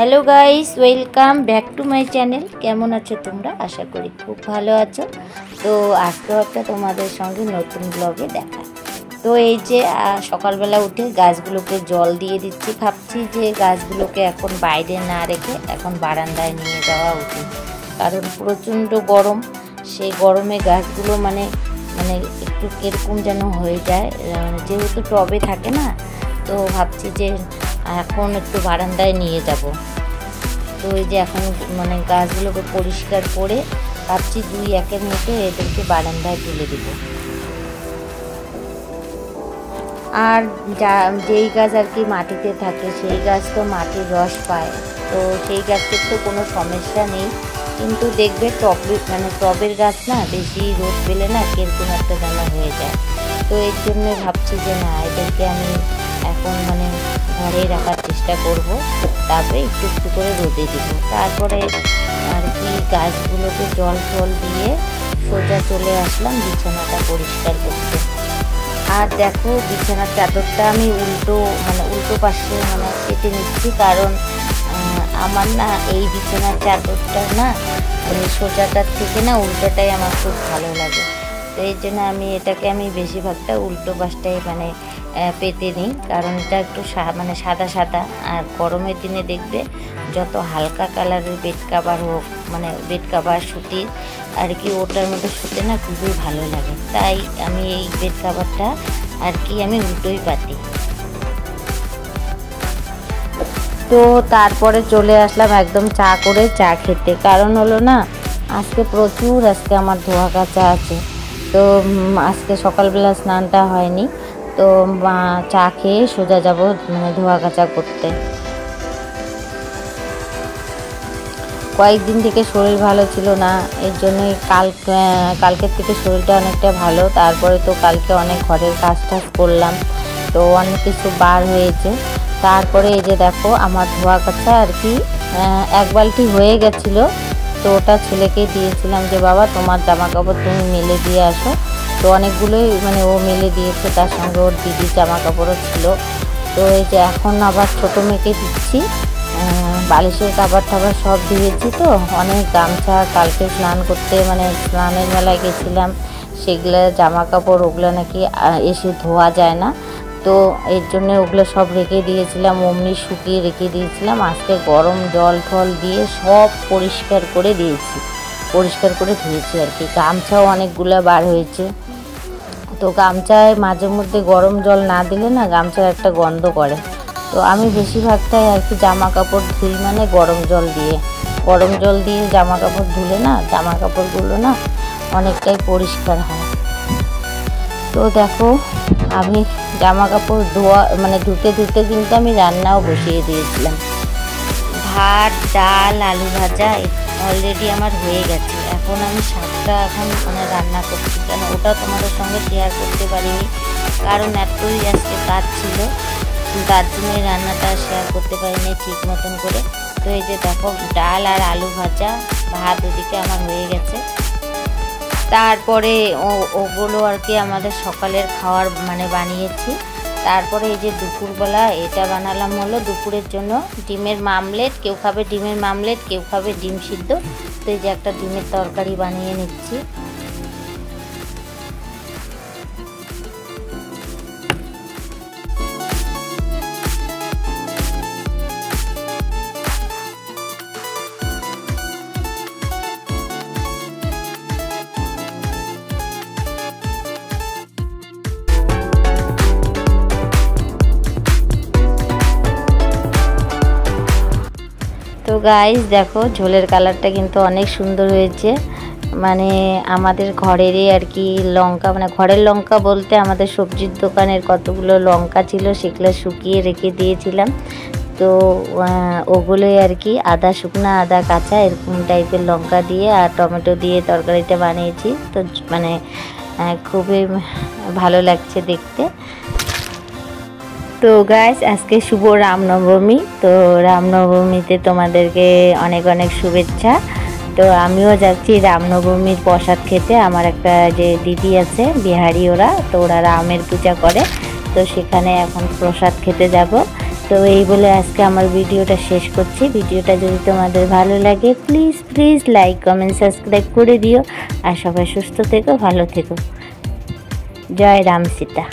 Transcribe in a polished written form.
Hello guys, welcome back to my channel. কেমন আছো তোমরা? আশা করি খুব ভালো আছো। তো আজকেও একটা তোমাদের সঙ্গে নতুন ব্লগে দেখা। তো এই যে সকালবেলা উঠে গাছগুলোকে জল দিয়ে দিচ্ছি। ভাবছি যে গাছগুলোকে এখন বাইরে না রেখে এখন বারান্দায় নিয়ে যাওয়া উচিত, কারণ প্রচণ্ড গরম। সেই গরমে গাছগুলো মানে একটু কীরকম যেন হয়ে যায়, যেহেতু টবে থাকে না। তো ভাবছি যে এখন একটু বারান্দায় নিয়ে যাব। তো এই যে এখন গাছগুলোকে পরিষ্কার করে ভাবছি 2-1-এর মধ্যে এদেরকে বারান্দায় তুলে দেব। আর যেই গাছ আর কি মাটিতে থাকে সেই গাছ তো মাটির রস পায়, তো সেই গাছের তো কোনো সমস্যা নেই। কিন্তু দেখবে টবের গাছ না, বেশি রোদ পেলে না কিরকম একটা যেন হয়ে যায়। তো এর জন্য ভাবছি যে না, এদেরকে আমি এখন ঘরেই রাখার চেষ্টা করব। তারপরে একটু একটু করে রোদে দিব। তারপরে আর কি গাছগুলোকে জল দিয়ে সোজা চলে আসলাম বিছানাটা পরিষ্কার করতে। আর দেখো, বিছানার চাদরটা আমি উল্টো পাশে পেতে নিচ্ছি, কারণ আমার না এই বিছানার চাদরটা না সোজাটার থেকে না উল্টোটাই আমার খুব ভালো লাগে। তো এই জন্য আমি বেশিরভাগটা উল্টো পাশটাই পেতে নিই, কারণ এটা একটু সাদা সাদা। আর গরমের দিনে দেখবে যত হালকা কালারের বেড কাভার হোক, বেড কাভার সুতির আর কি, ওটার মধ্যে শুতে না খুবই ভালো লাগে। তাই আমি এই বেড কাভারটা আর কি আমি উল্টোই পাতি। তো তারপরে চলে আসলাম একদম চা খেতে, কারণ হলো না আজকে আমার ধোয়া কাচা আছে। তো আজকে সকালবেলা স্নানটা হয়নি, তো চা খেয়ে সোজা যাব ধোয়া কাচা করতে। কয়েকদিন থেকে শরীর ভালো ছিল না, এর জন্যই কালকের থেকে শরীরটা অনেকটা ভালো। তারপরে তো কালকে অনেক ঘরের কাজ করলাম, তো অনেক কিছু বার হয়েছে। তারপরে এই যে দেখো, আমার ধোয়া কাচা আর কি 1 বালতি হয়ে গেছিলো। তো ওটা ছেলেকে দিয়েছিলাম যে বাবা, তোমার জামা কাপড় তুমি মেলে দিয়ে আসো। তো অনেকগুলোই ও মেলে দিয়েছে, তার সঙ্গে ওর দিদির জামা কাপড়ও ছিল। তো এই যে এখন আবার ছোটো মেয়েকে দিচ্ছি। বালিশের কাবার টাবার সব দিয়েছি। তো অনেক গামছা, কালকে স্নান করতে স্নানের মেলায় গেছিলাম, সেগুলো জামা কাপড় ওগুলো নাকি এসে ধোয়া যায় না। তো এর জন্য ওগুলো সব রেখে দিয়েছিলাম, অমনি শুকিয়ে রেখে দিয়েছিলাম। আজকে গরম জল দিয়ে সব পরিষ্কার করে ধুয়েছি আর কি। গামছাও অনেকগুলো বার হয়েছে। তো গামছায় মাঝে মধ্যে গরম জল না দিলে না গামছার একটা গন্ধ করে। তো আমি বেশিরভাগটাই আর কি জামা কাপড় ধুই গরম জল দিয়ে জামা কাপড় ধুলে না জামা কাপড়গুলো না অনেকটাই পরিষ্কার হয়। তো দেখো, আমি জামা কাপড় ধুতে কিন্তু আমি রান্নাও বসিয়ে দিয়েছিলাম। ভাত, ডাল, আলু ভাজা অলরেডি আমার হয়ে গেছে। এখন আমি শাকটা রান্না করছি, কেন ওটা তোমাদের সঙ্গে শেয়ার করতে পারিনি, কারণ এতই আজকে কাজ ছিল, তার জন্য রান্নাটা শেয়ার করতে পারিনি ঠিক মতন করে। তো এই যে দেখো, ডাল আর আলু ভাজা, ভাত ওদিকে আমার হয়ে গেছে। তারপরে ওগুলো আর কি আমাদের সকালের খাওয়ার বানিয়েছি। তারপরে এই যে দুপুরবেলা এটা বানালাম হলো দুপুরের জন্য ডিমের মামলেট। কেউ খাবে ডিমের মামলেট, কেউ খাবে ডিম সিদ্ধ। তো এই যে একটা ডিমের তরকারি বানিয়ে নিচ্ছি। তো গাইস দেখো, ঝোলের কালারটা কিন্তু অনেক সুন্দর হয়েছে। আমাদের ঘরেরই আর কি লঙ্কা, ঘরের লঙ্কা বলতে আমাদের সবজির দোকানের কতগুলো লঙ্কা ছিল, সেগুলো শুকিয়ে রেখে দিয়েছিলাম। তো ওগুলোই আর কি শুকনা আদা কাঁচা এরকম টাইপের লঙ্কা দিয়ে আর টমেটো দিয়ে তরকারিটা বানিয়েছি। তো খুবই ভালো লাগছে দেখতে। তো গাইস, আজকে শুভ রামনবমী। তো রামনবমীতে তোমাদেরকে অনেক অনেক শুভেচ্ছা। তো আমিও যাচ্ছি রামনবমীর প্রসাদ খেতে। আমার একটা যে দিদি আছে বিহারি, ওরা রামের পূজা করে, তো সেখানে এখন প্রসাদ খেতে যাব। তো এই বলে আজকে আমার ভিডিওটা শেষ করছি। ভিডিওটা যদি তোমাদের ভালো লাগে প্লিজ লাইক কমেন্ট সাবস্ক্রাইব করে দিও। আর সবাই সুস্থ থেকো, ভালো থেকো। জয় রাম সীতা।